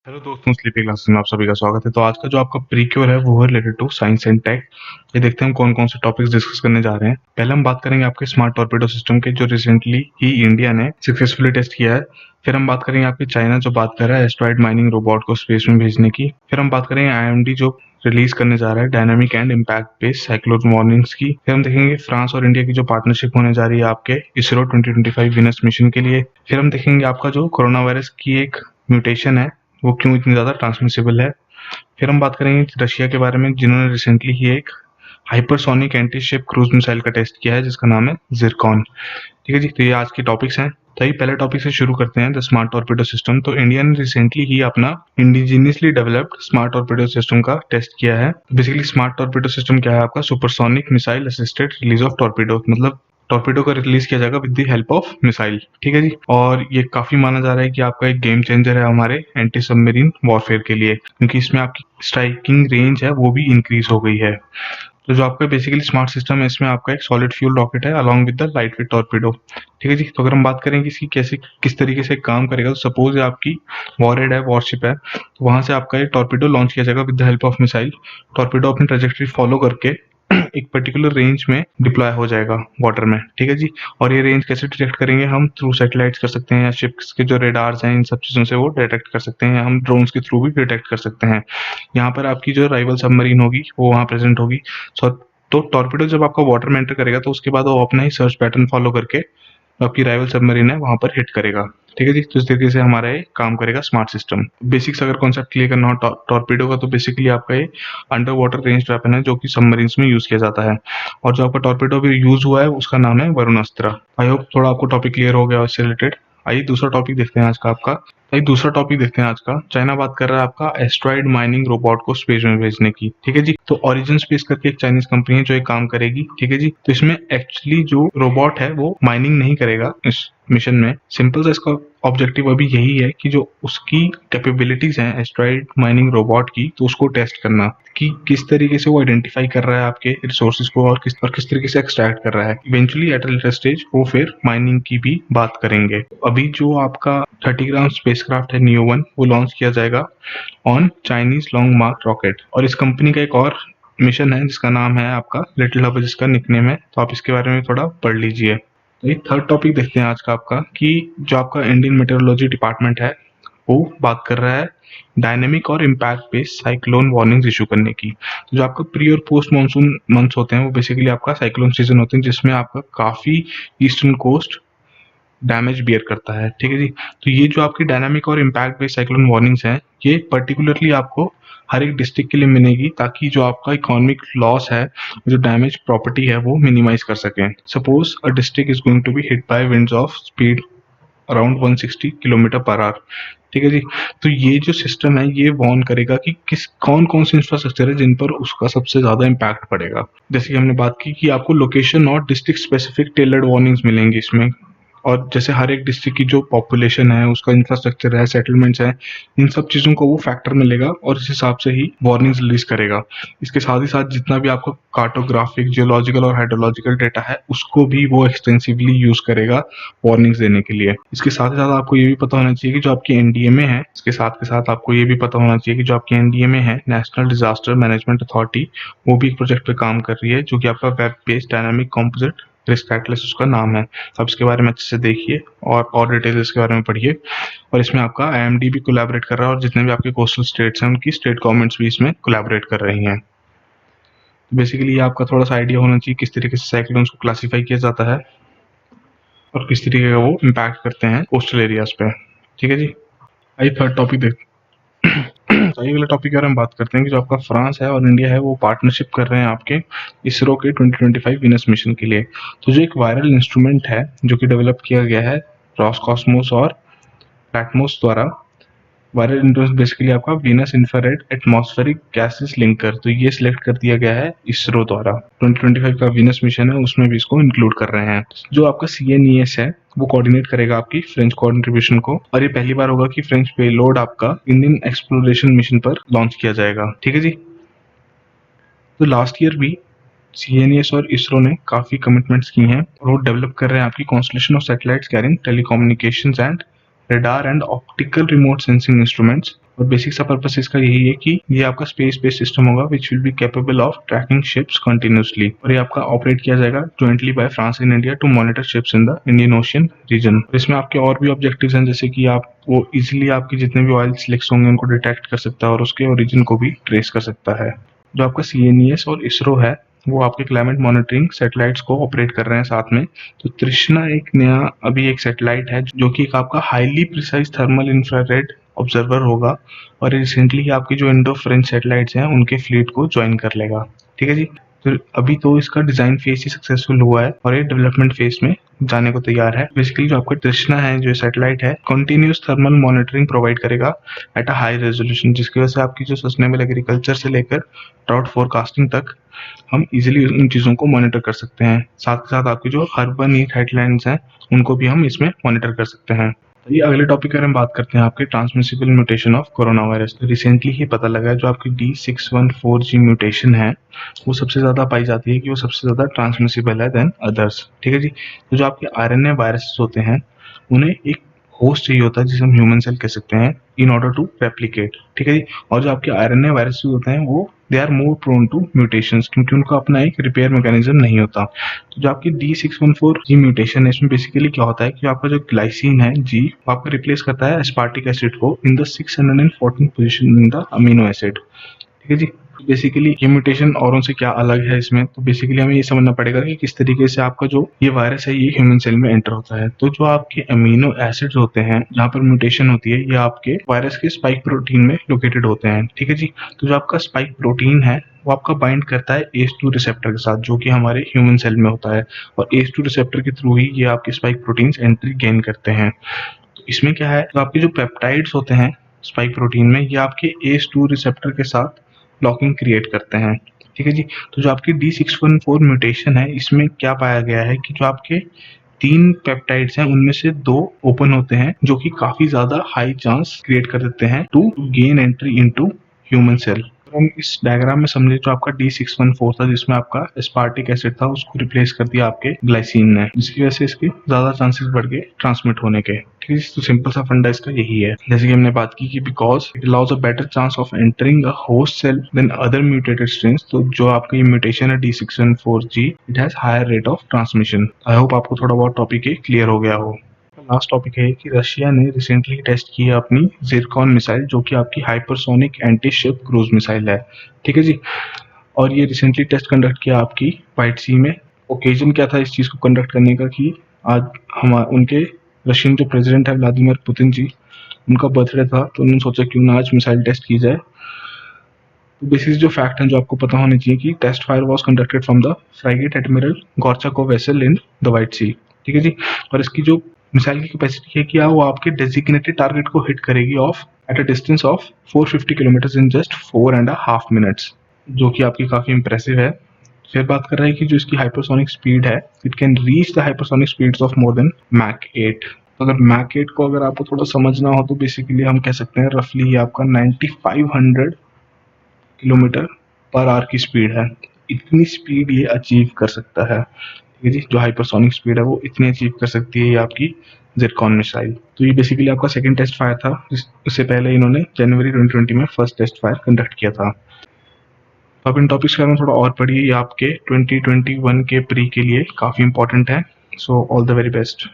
Hello दोस्तों, sleepy classes में आप सभी का स्वागत है। तो आज का जो आपका प्रीक्योर है वो है related to science and tech. ये देखते हैं हम कौन कौन से टॉपिक्स डिस्कस करने जा रहे हैं। पहले हम बात करेंगे आपके स्मार्ट टॉर्पेडो सिस्टम के, जो रिसेंटली ही इंडिया ने सक्सेसफुली टेस्ट किया है। फिर हम बात करेंगे आपके चाइना जो बात कर रहा है एस्ट्रॉइड माइनिंग रोबोट को स्पेस में भेजने की। फिर हम बात करेंगे आईएमडी जो रिलीज करने जा रहा है dynamic and impact based cyclone warnings की। फिर हम देखेंगे फ्रांस और इंडिया की जो पार्टनरशिप होने जा रही है आपके इसरो 2025 विनस मिशन के लिए। फिर हम देखेंगे आपका जो कोरोना वायरस की एक म्यूटेशन है वो क्यों इतनी ज़्यादा ट्रांसमिसिबल है। फिर हम बात करेंगे रशिया के बारे में, जिन्होंने रिसेंटली ही एक hypersonic anti ship cruise missile का टेस्ट किया है जिसका नाम है जिरकॉन। ठीक है जी, तो ये आज के टॉपिक्स हैं। तो ये पहले टॉपिक से शुरू करते हैं, द स्मार्ट टॉर्पेडो सिस्टम। तो इंडिया ने रिसेंटली ही अपना indigenously developed smart torpedo system का टेस्ट किया है। बेसिकली स्मार्ट टॉर्पेडो सिस्टम क्या है आपका? Supersonic missile assisted release of torpedo, मतलब टॉर्पेडो का रिलीज किया जाएगा with the help of missile. ठीक है जी, और ये काफी माना जा रहा है कि आपका एक गेम चेंजर है हमारे एंटी सबमरीन वॉरफेयर के लिए, क्योंकि इसमें आपकी स्ट्राइकिंग रेंज है वो भी इंक्रीज हो गई है। तो जो आपका बेसिकली स्मार्ट सिस्टम है इसमें आपका एक सॉलिड फ्यूल रॉकेट है along with the light weight torpedo. ठीक है जी, तो अगर हम बात करें कि इसकी कैसे किस तरीके से काम करेगा, तो सपोज आपकी वॉरहेड है, वॉरशिप है, तो वहां से आपका एक टॉर्पेडो लॉन्च किया जाएगा with the help of missile. Torpedo अपनी ट्रेजेक्टरी फॉलो करके एक पर्टिकुलर रेंज में डिप्लॉय हो जाएगा वाटर में। ठीक है जी, और ये रेंज कैसे डिटेक्ट करेंगे हम? थ्रू सैटेलाइट्स कर सकते हैं, या शिप्स के जो रेडार्स हैं इन सब चीज़ों से वो डिटेक्ट कर सकते हैं, या हम ड्रोन्स के थ्रू भी डिटेक्ट कर सकते हैं। यहाँ पर आपकी जो राइवल सबमरीन होगी वो वहाँ प्रेजेंट होगी। सो तो टॉर्पेडो जब आपका वाटर में एंटर करेगा तो उसके बाद वो अपना ही सर्च पैटर्न फॉलो करके आपकी राइवल सबमरीन है वहां पर हिट करेगा। ठीक है जी, तो इस तरीके से हमारा ये काम करेगा स्मार्ट सिस्टम। बेसिक्स अगर कॉन्सेप्ट क्लियर करना हो टॉर्पेडो का, तो बेसिकली आपका ये अंडर वाटर रेंज वेपन है जो कि सबमरीन्स में यूज किया जाता है। और जो आपका टॉर्पेडो भी यूज हुआ है उसका नाम है वरुणास्त्र। आई होप थोड़ा आपको टॉपिक क्लियर हो गया इससे रिलेटेड। आइए दूसरा टॉपिक देखते हैं आज का आपका। एक दूसरा टॉपिक देखते हैं आज का। चाइना बात कर रहा है आपका एस्ट्रॉइड माइनिंग रोबोट को स्पेस में भेजने की। ठीक है जी, तो ओरिजिन स्पेस करके एक चाइनीज कंपनी है जो एक काम करेगी। ठीक है जी, तो इसमें एक्चुअली जो रोबोट है वो माइनिंग नहीं करेगा इस मिशन में। सिंपल सा इसका ऑब्जेक्टिव अभी यही है कि जो उसकी कैपेबिलिटीज हैं एस्ट्रॉइड माइनिंग रोबोट की, तो उसको टेस्ट करना कि किस तरीके से वो आइडेंटिफाई कर रहा है आपके रिसोर्सेज को, और किस तरीके से एक्सट्रैक्ट कर रहा है। Eventually at a later stage वो फिर माइनिंग की भी बात करेंगे। अभी जो आपका 30 ग्राम स्पेसक्राफ्ट है नियो 1, वो लॉन्च किया जाएगा on Chinese long mark rocket. और इस कंपनी का एक और मिशन है जिसका नाम है आपका लिटिल हब, जिसका निकनेम है, तो आप इसके बारे में थोड़ा पढ़ लीजिए। तो एक थर्ड टॉपिक देखते हैं आज का आपका, कि जो आपका इंडियन मेट्रोलॉजी डिपार्टमेंट है वो बात कर रहा है डायनेमिक और impact based cyclone warnings issue करने की। तो जो आपका प्री और पोस्ट मानसून मंथ्स होते हैं वो बेसिकली आपका साइक्लोन सीजन होते हैं, जिसमें आपका काफी ईस्टर्न कोस्ट डैमेज बियर करता है। ठीक है जी, तो ये जो आपकी डायनामिक और इम्पैक्ट बेस्ड साइक्लोन वार्निंग्स हैं ये पर्टिकुलरली आपको हर एक डिस्ट्रिक्ट के लिए मिलेगी, ताकि जो आपका इकोनॉमिक लॉस है, जो डैमेज प्रॉपर्टी है, वो मिनिमाइज कर सकें। Suppose a district is going to be hit by winds of speed around 160 kilometre per hour. ठीक है जी, तो ये जो सिस्टम है ये वार्न करेगा कि किस कौन कौन से इंफ्रास्ट्रक्चर है जिन पर उसका सबसे ज्यादा इम्पैक्ट पड़ेगा। जैसे कि हमने बात की कि आपको लोकेशन और डिस्ट्रिक्ट स्पेसिफिक टेलर्ड वार्निंग्स मिलेंगी इसमें। और जैसे हर एक डिस्ट्रिक्ट की जो पॉपुलेशन है, उसका इंफ्रास्ट्रक्चर है, सेटलमेंट्स है, इन सब चीज़ों को वो फैक्टर में लेगा और इस हिसाब से ही वार्निंग्स रिलीज करेगा। इसके साथ ही साथ जितना भी आपका कार्टोग्राफिक, जियोलॉजिकल और हाइड्रोलॉजिकल डेटा है उसको भी वो एक्सटेंसिवली यूज करेगा वार्निंग्स देने के लिए। इसके साथ ही साथ आपको ये भी पता होना चाहिए कि जो आपकी एनडीएमए है, इसके साथ के साथ आपको ये भी पता होना चाहिए कि जो आपकी एनडीएमए है, नेशनल डिजास्टर मैनेजमेंट अथॉरिटी, वो भी एक प्रोजेक्ट पे काम कर रही है जो कि आपका web based dynamic composite risk Atlas उसका नाम है। आप इसके बारे में अच्छे से देखिए और डिटेल्स इसके बारे में पढ़िए। और इसमें आपका आईएमडी भी कोलैबोरेट कर रहा है, और जितने भी आपके कोस्टल स्टेट्स हैं उनकी स्टेट गवर्नमेंट्स भी इसमें कोलैबोरेट कर रही हैं। तो बेसिकली ये आपका थोड़ा सा आइडिया होना चाहिए किस तरीके से साइक्लोन्स को क्लासीफाई किया जाता है और किस तरीके का वो इम्पैक्ट करते हैं कोस्टल एरियाज पे। ठीक है जी, आइए थर्ड टॉपिक देख तो अगले टॉपिक के बारे में बात करते हैं कि जो आपका फ्रांस है और इंडिया है वो पार्टनरशिप कर रहे हैं आपके इसरो के 2025 विनस मिशन के लिए। तो जो एक वायरल इंस्ट्रूमेंट है जो कि डेवलप किया गया है रॉसकॉस्मोस और पैटमोस द्वारा। वायरल इंस्ट्रूमेंट बेसिकली आपका Venus infrared atmospheric gases linker, तो ये सिलेक्ट कर दिया गया है इसरो द्वारा। 2025 का वीनस मिशन है उसमें भी इसको इंक्लूड कर रहे हैं। जो आपका CNES है वो कोऑर्डिनेट करेगा आपकी फ्रेंच कंट्रीब्यूशन को, और ये पहली बार होगा कि फ्रेंच पेलोड आपका इंडियन एक्सप्लोरेशन मिशन पर लॉन्च किया जाएगा। ठीक है जी, तो लास्ट ईयर भी CNES और इसरो ने काफी कमिटमेंट्स की हैं और वो डेवलप कर रहे हैं आपकी constellation of satellites carrying telecommunications and radar and optical remote sensing instruments और बेसिक सा पर्पस इसका यही है कि ये आपका स्पेस बेस्ड सिस्टम होगा which will be capable of tracking ships continuously, और ये आपका ऑपरेट किया जाएगा jointly by France and India to monitor ships in the Indian Ocean region. इसमें आपके और भी ऑब्जेक्टिव्स हैं, जैसे कि आप वो इजिली आपकी जितने भी ऑयल स्लिक्स होंगे उनको डिटेक्ट कर सकता है और उसके ओरिजिन को भी ट्रेस कर सकता है। जो आपका CNES और इसरो है वो आपके क्लाइमेट मॉनिटरिंग सैटेलाइट्स को ऑपरेट कर रहे हैं साथ में। तो तृष्णा एक नया अभी एक सैटेलाइट है जो कि एक आपका highly precise thermal infrared observer होगा, और रिसेंटली आपकी जो इंडो फ्रेंच सैटेलाइट्स हैं उनके फ्लीट को ज्वाइन कर लेगा। ठीक है जी। तो अभी तो इसका डिजाइन फेज ही सक्सेसफुल हुआ है और ये डेवलपमेंट फेज में जाने को तैयार है। बेसिकली जो आपका तृष्णा है, जो सैटेलाइट है, कंटिन्यूस थर्मल मॉनिटरिंग प्रोवाइड करेगा एट अ हाई रेजोल्यूशन, जिसकी वजह से आपकी जो सस्टेनेबल एग्रीकल्चर से लेकर ड्राउट फोरकास्टिंग तक हम इजीली उन चीज़ों को मॉनिटर कर सकते हैं। साथ के साथ आपकी जो अर्बन हीट हेडलाइंस हैं उनको भी हम इसमें मॉनिटर कर सकते हैं। तो ये अगले टॉपिक पर हम बात करते हैं आपके transmissible mutation of corona virus. तो रिसेंटली ही पता लगा है जो आपकी D614G म्यूटेशन है वो सबसे ज़्यादा पाई जाती है कि वो सबसे ज़्यादा ट्रांसमिसिबल है देन अदर्स। ठीक है जी। तो जो आपके RNA वायरसेस होते हैं उन्हें एक होस्ट चाहिए होता है जिसे हम ह्यूमन सेल कह सकते हैं इन ऑर्डर टू रेप्लिकेट। ठीक है जी। और जो आपके RNA वायरसेस होते हैं वो they are more prone to mutations, क्योंकि उनका अपना एक रिपेयर मैकेनिज्म नहीं होता। तो जो आपकी D614G म्यूटेशन है इसमें बेसिकली क्या होता है कि आपका जो ग्लाइसिन है G वो आपका रिप्लेस करता है एस्पार्टिक एसिड को in the 614 position in the amino acid. ठीक है जी। बेसिकली ये म्यूटेशन औरों से क्या अलग है इसमें, तो बेसिकली हमें ये समझना पड़ेगा कि किस तरीके से आपका जो ये वायरस है ये ह्यूमन सेल में एंटर होता है। तो जो आपके अमीनो एसिड्स होते हैं जहाँ पर म्यूटेशन होती है ये आपके वायरस के स्पाइक प्रोटीन में लोकेटेड होते हैं। ठीक है जी। तो जो आपका स्पाइक प्रोटीन है वो आपका बाइंड करता है ACE2 रिसेप्टर के साथ जो कि हमारे ह्यूमन सेल में होता है, और ACE2 रिसेप्टर के थ्रू ही ये आपके स्पाइक प्रोटीन्स एंट्री गेन करते हैं। तो इसमें क्या है, तो आपके जो पेप्टाइड्स होते हैं स्पाइक प्रोटीन में ये आपके ACE2 रिसेप्टर के साथ लॉकिंग क्रिएट करते हैं। ठीक है जी। तो जो आपकी D614 म्यूटेशन है इसमें क्या पाया गया है कि जो आपके 3 पेप्टाइड्स हैं उनमें से 2 ओपन होते हैं जो कि काफी ज्यादा हाई चांस क्रिएट कर देते हैं to gain entry into human cell. हम इस डायग्राम में समझे जो आपका D614 था जिसमें आपका एस्पार्टिक एसिड था उसको रिप्लेस कर दिया आपके ग्लाइसिन ने, जिसकी वजह से इसके ज्यादा चांसेस बढ़ गए ट्रांसमिट होने के। ठीक है। तो सिंपल सा फंडा इसका यही है, जैसे कि हमने बात की कि because it allows a better chance of entering a host cell than other mutated strains. तो जो आपका ये म्यूटेशन है D614G it has higher rate of transmission. I hope आपको थोड़ा बहुत टॉपिक क्लियर हो गया हो। लास्ट टॉपिक है कि रशिया ने रिसेंटली टेस्ट की है अपनी जिरकॉन मिसाइल जो कि आपकी hypersonic anti ship cruise missile है। ठीक है जी। और ये रिसेंटली टेस्ट कंडक्ट किया आपकी व्हाइट सी में। ओकेजन क्या था इस चीज़ को कंडक्ट करने का कि आज हम उनके रशियन जो प्रेसिडेंट है व्लादिमीर पुतिन जी उनका बर्थडे था, तो उन्होंने सोचा क्यों ना आज मिसाइल टेस्ट की जाए। तो बेसिस जो फैक्ट हैं जो आपको पता होने चाहिए कि test fire was conducted from the frigate Admiral Gorchakov vessel in the White Sea. ठीक है जी। और इसकी जो मिसाइल की कैपेसिटी है क्या वो आपके डेजिग्नेटेड टारगेट को हिट करेगी of at a distance of 450 kilometre in just 4.5 minutes, जो कि आपकी काफी इंप्रेसिव है। फिर बात कर रहे हैं कि जो इसकी हाइपरसोनिक स्पीड है it can reach the hypersonic speeds of more than Mach 8। तो अगर मैक 8 को अगर आपको थोड़ा समझना हो तो बेसिकली हम कह सकते हैं रफली ये आपका 9500 किलोमीटर पर आवर की स्पीड है। इतनी स्पीड ये अचीव कर सकता है। ठीक है जी। जो हाइपरसोनिक स्पीड है वो इतनी अचीव कर सकती है ये आपकी जिरकॉन मिसाइल। तो ये बेसिकली आपका सेकंड टेस्ट फायर था, इससे पहले इन्होंने जनवरी 2020 में फर्स्ट टेस्ट फायर कंडक्ट किया था। तो अब इन टॉपिक्स के बारे में थोड़ा और पढ़िए, ये आपके 2021 के प्री के लिए काफ़ी इंपॉर्टेंट है। So all the very best.